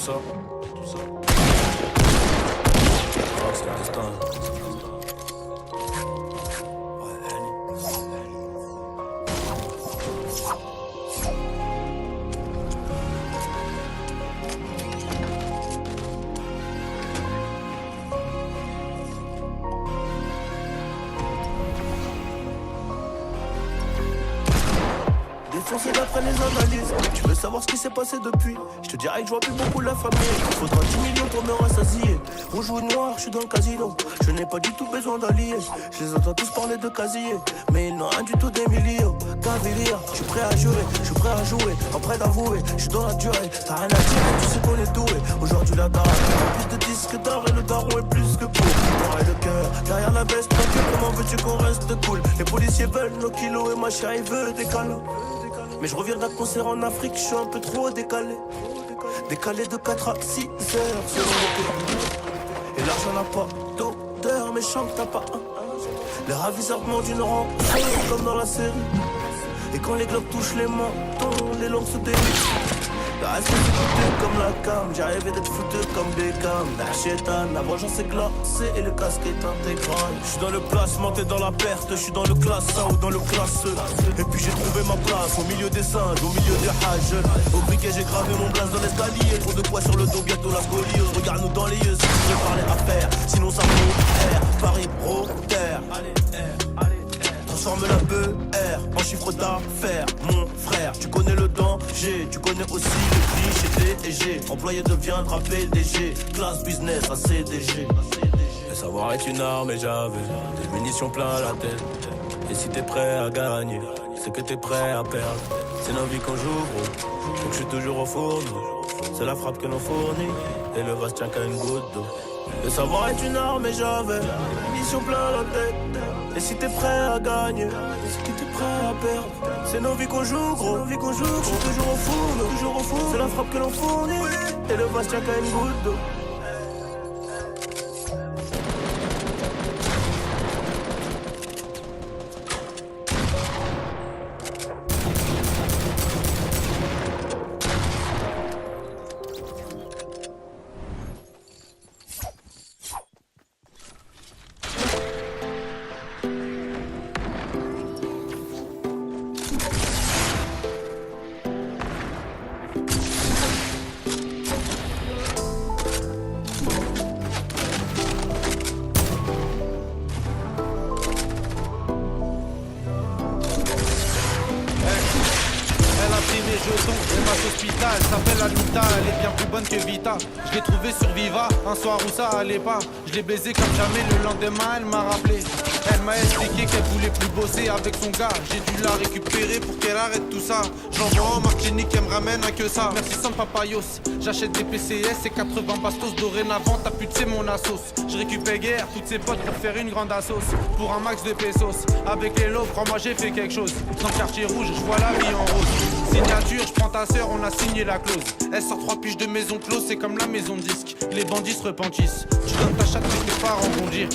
ça. Ah, c'est le destin. Défoncé d'après les analyses. Tu veux savoir ce qui s'est passé depuis? Je te dirais que je vois plus beaucoup la famille. Faudra 10 millions pour me rassasier. Rouge ou noir, je suis dans le casino. Je n'ai pas du tout besoin d'alliés. Je les entends tous parler de casier, mais ils n'ont rien du tout d'Emilio. Cavalier, je suis prêt à jurer, je suis prêt à jouer. En prêt d'avouer, je suis dans la durée. T'as rien à dire, tu sais qu'on est doué. Aujourd'hui la daronne a plus de disques d'or et le daron est plus que beau. L'or et le cœur, derrière la veste, tranquille, comment veux-tu qu'on reste cool? Les policiers veulent nos kilos et ma chérie veut des câlins. Mais je reviens d'un concert en Afrique, je suis un peu trop décalé. Décalé de 4 à 6 heures selon le pays. Et l'argent n'a pas d'odeur, mais chante t'as pas un. Les ravisseurs demandent une rançon comme dans la série. Et quand les globes touchent les mentons, les langues se délient. Le reste c'est foutu comme la cam, j'ai rêvé d'être foutu comme Beckham. La chétane, la vengeance est glacée et le casque est intégral. Je suis dans le placement, t'es dans la perte, je suis dans le classe A ou dans le classe E. Et puis j'ai trouvé ma place au milieu des singes, au milieu des hages. Au briquet j'ai gravé mon blaze dans l'escalier. Trop de poids sur le dos, bientôt la scoliose. Regarde-nous dans les yeux si tu veux parler affaires. Sinon ça vaut R, Paris, Rotter. Allez, R, allez. Transforme la BR en chiffre d'affaires, mon frère. Tu connais le danger, tu connais aussi le cliché DG. Employé deviendra PDG, classe business à CDG. Le savoir est une arme et j'avais des munitions plein la tête. Et si t'es prêt à gagner, c'est que t'es prêt à perdre. C'est nos vies qu'on joue gros, donc je suis toujours au fourneau. C'est la frappe que l'on fournit, et le vase tient qu'à une goutte d'eau. Le savoir est une arme et j'avais des munitions plein la tête. Et si t'es prêt à gagner, c'est que t'es prêt à perdre. C'est nos vies qu'on joue gros, je suis toujours au fourneau. C'est la frappe que l'on fournit, et le vase tient qu'à une goutte d'eau. Elle s'appelle Anita, elle est bien plus bonne que Vita. Je l'ai trouvée sur Viva, un soir où ça allait pas. Je l'ai baisée comme jamais, le lendemain elle m'a rappelé. Elle m'a expliqué qu'elle voulait plus bosser avec son gars. J'ai dû la récupérer pour qu'elle arrête tout ça. J'envoie en Martinique, elle me ramène un que ça. Merci sans papayos, j'achète des PCS et 80 bastos. Dorénavant t'as pu c'est mon assos. Je récupère guère toutes ses potes pour faire une grande assos. Pour un max de pesos, avec les lots, crois-moi j'ai fait quelque chose. Dans le quartier rouge, je vois la vie en rose. Signature, je prends ta sœur, on a signé la clause. Elle sort 3 piges de maison close, c'est comme la maison de disque. Les bandits se repentissent. Tu donnes ta chatte mais tes parents rebondir.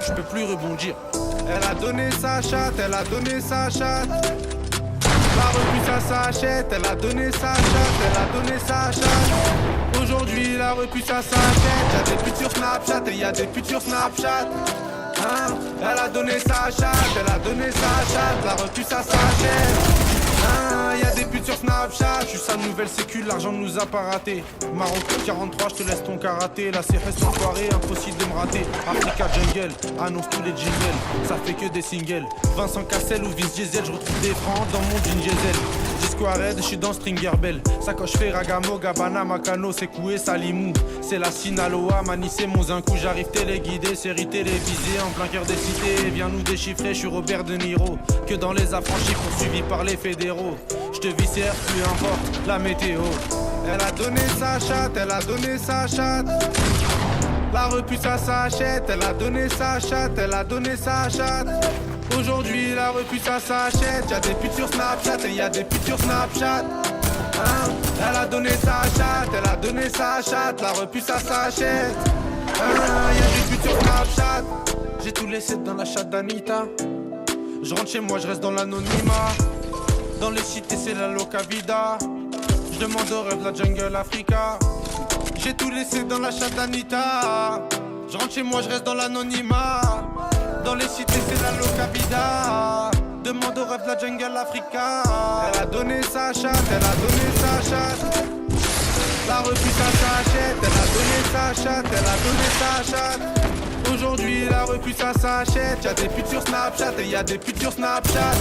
Je peux plus rebondir. Elle a donné sa chatte, elle a donné sa chatte. La revue ça s'achète, elle a donné sa chatte, elle a donné sa chatte. Aujourd'hui la revue ça s'achète. Y'a des putes sur Snapchat et y'a des putes sur Snapchat. Hein? Elle a donné sa chatte, elle a donné sa chatte. La revue ça s'achète. Y'a des putes sur Snapchat. Je suis sa nouvelle sécu, l'argent ne nous a pas raté. Maroc 43, je te laisse ton karaté. La CRS en soirée, impossible de me rater. Africa Jungle, annonce tous les jingles. Ça fait que des singles. Vincent Cassel ou Vince Diesel, je retrouve des francs dans mon jean diesel. Disco Red, je suis dans Stringer Bell. Sacoche Ferragamo, Gabbana, Macano, Sekoué, Salimou. C'est la Sinaloa, Manissé, mon zinkou. J'arrive téléguidé, série télévisée en plein cœur des cités. Viens nous déchiffrer, je suis Robert De Niro. Que dans les affranchis poursuivis par les fédéraux. Je te viscère, peu importe la météo. Elle a donné sa chatte, elle a donné sa chatte. La repu ça s'achète, elle a donné sa chatte, elle a donné sa chatte. Aujourd'hui la repu ça s'achète. Y'a des putes sur Snapchat et y'a des putes sur Snapchat. Hein? Elle a donné sa chatte, elle a donné sa chatte. La repu ça s'achète. Y'a des putes sur Snapchat. J'ai tout laissé dans la chatte d'Anita. Je rentre chez moi, je reste dans l'anonymat. Dans les cités c'est la loca vida. Je demande au rêve la jungle Africa. J'ai tout laissé dans la chatte d'Anita. Je rentre chez moi, je reste dans l'anonymat. Dans les cités, c'est la locabida. Demande au rêve la jungle Africa. Elle a donné sa chatte, elle a donné sa chatte. La revue ça s'achète, elle a donné sa chatte, elle a donné sa chatte. Aujourd'hui la revue ça s'achète. Y'a des putes sur Snapchat et y'a des putes sur Snapchat.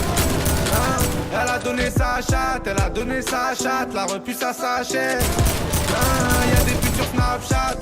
Hein? Elle a donné sa chatte, elle a donné sa chatte. La revue ça s'achète. Hein? Y'a des putes sur Snapchat.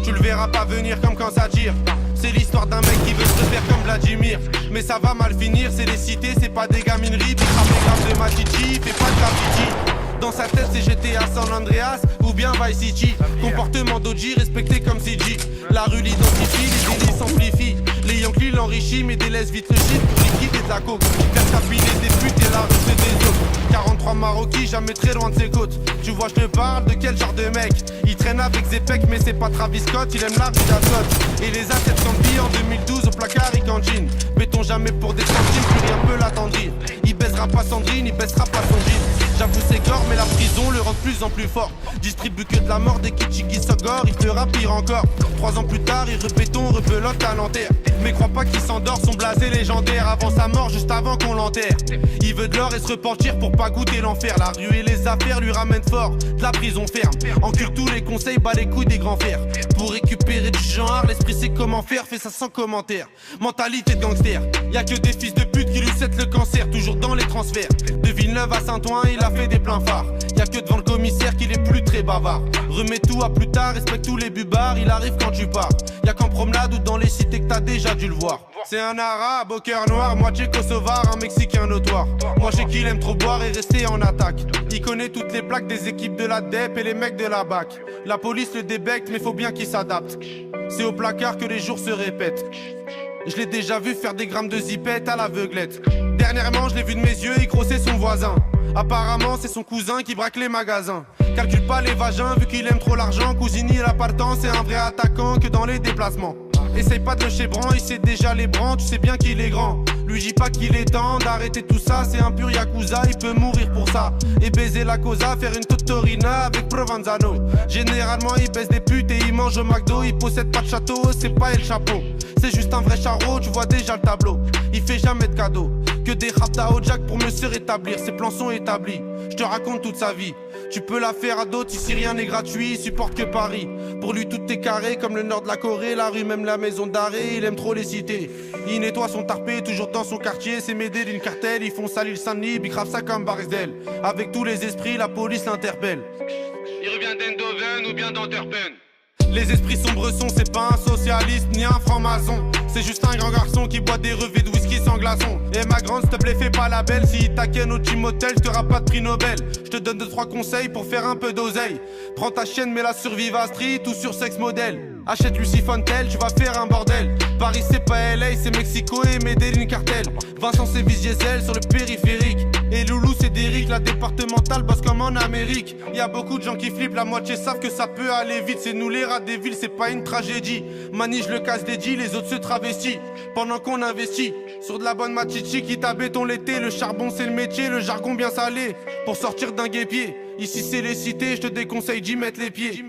Tu le verras pas venir comme quand ça tire. C'est l'histoire d'un mec qui veut se faire comme Vladimir. Mais ça va mal finir, c'est les cités, c'est pas des gamineries. Puis frappe les grammes de Matichi, fait pas de graffiti. Dans sa tête c'est GTA San Andreas ou bien Vice City. Comportement d'OG respecté comme CG. La rue l'identifie, les délits s'amplifient. Les Yankees l'enrichissent mais délaissent vite le shit pour liquider de la coke. Faire cabiner des putes et la rue c'est des autres. 43 Maroquis, jamais très loin de ses côtes. Tu vois je te parle de quel genre de mec. Il traîne avec Zepek mais c'est pas Travis Scott. Il aime la rue d'Ascot. Et les A700 billes en 2012 au placard et cantine. Béton jamais pour des centimes, plus rien peut l'attendrir. Il baisera pas Sandrine, il baissera pas son jean. J'avoue c'est gore mais la prison le rend de plus en plus fort. Distribue que de la mort des Kichigi Sogor. Il fera pire encore. 3 ans plus tard il repéton, rebelote à Nanterre. Mais crois pas qu'il s'endort, son blasé légendaire. Avant sa mort, juste avant qu'on l'enterre. Il veut de l'or et se repentir pour pas goûter l'enfer. La rue et les affaires lui ramènent fort. De la prison ferme. Encule tous les conseils, bat les couilles des grands fers. Pour récupérer du genre, l'esprit sait comment faire. Fait ça sans commentaire. Mentalité de gangster. Y'a que des fils de pute qui lui cèdent le cancer. Toujours dans les transferts. De Villeneuve à Saint-Ouen, il a fait des pleins phares. Y'a que devant le commissaire qu'il est plus très bavard. Remets tout à plus tard, respecte tous les bubards. Il arrive quand tu pars. Y'a qu'en promenade ou dans les cités que t'as déjà dû le voir. C'est un arabe au cœur noir, moitié kosovar, un mexicain notoire. Moi je sais qu'il aime trop boire et rester en attaque. Il connaît toutes les plaques des équipes de la DEP et les mecs de la BAC. La police le débecte mais faut bien qu'il s'adapte. C'est au placard que les jours se répètent. Je l'ai déjà vu faire des grammes de zipette à l'aveuglette. Dernièrement je l'ai vu de mes yeux, il grossait son voisin. Apparemment c'est son cousin qui braque les magasins. Calcule pas les vagins vu qu'il aime trop l'argent. Cousini la partant, c'est un vrai attaquant que dans les déplacements. Essaye pas de le chébran, il sait déjà les brans, tu sais bien qu'il est grand. Lui dis pas qu'il est temps d'arrêter tout ça, c'est un pur yakuza, il peut mourir pour ça. Et baiser la cosa, faire une totorina avec Provenzano. Généralement il baisse des putes et il mange au McDo. Il possède pas de château, c'est pas El Chapeau. C'est juste un vrai charreau, tu vois déjà le tableau. Il fait jamais de cadeaux, que des raptas au jack pour mieux se rétablir. Ses plans sont établis, je te raconte toute sa vie. Tu peux la faire à d'autres, ici rien n'est gratuit, il supporte que Paris. Pour lui tout est carré, comme le nord de la Corée, la rue même la maison d'arrêt, il aime trop les cités. Il nettoie son tarpé, toujours dans son quartier, c'est m'aider d'une cartelle, ils font salir le Saint-Denis, ils gravent ça comme Barzel. Avec tous les esprits, la police l'interpelle. Il revient d'Eindhoven ou bien d'Antwerpen. Les esprits sombres sont, c'est pas un socialiste ni un franc-maçon. C'est juste un grand garçon qui boit des revêts de whisky sans glaçon. Et ma grande, s'il te plaît, fais pas la belle. Si il t'acquiène au gym hotel, j't'auras pas de prix Nobel. J'te donne 2-3 conseils pour faire un peu d'oseille. Prends ta chienne, mets-la sur Viva Street ou sur Sex Model. Achète Lucy Fontel, tu vas faire un bordel. Paris c'est pas LA, c'est Mexico et Medellin cartel. Vincent c'est Diesel sur le périphérique. Et Loulou c'est Derrick, la départementale bosse comme en Amérique. Y'a beaucoup de gens qui flippent, la moitié savent que ça peut aller vite. C'est nous les rats des villes, c'est pas une tragédie. Manige le casse des deals, les autres se travestissent. Pendant qu'on investit sur de la bonne machichi qui t'a béton l'été. Le charbon c'est le métier, le jargon bien salé. Pour sortir d'un guépier, ici c'est les cités, je te déconseille d'y mettre les pieds.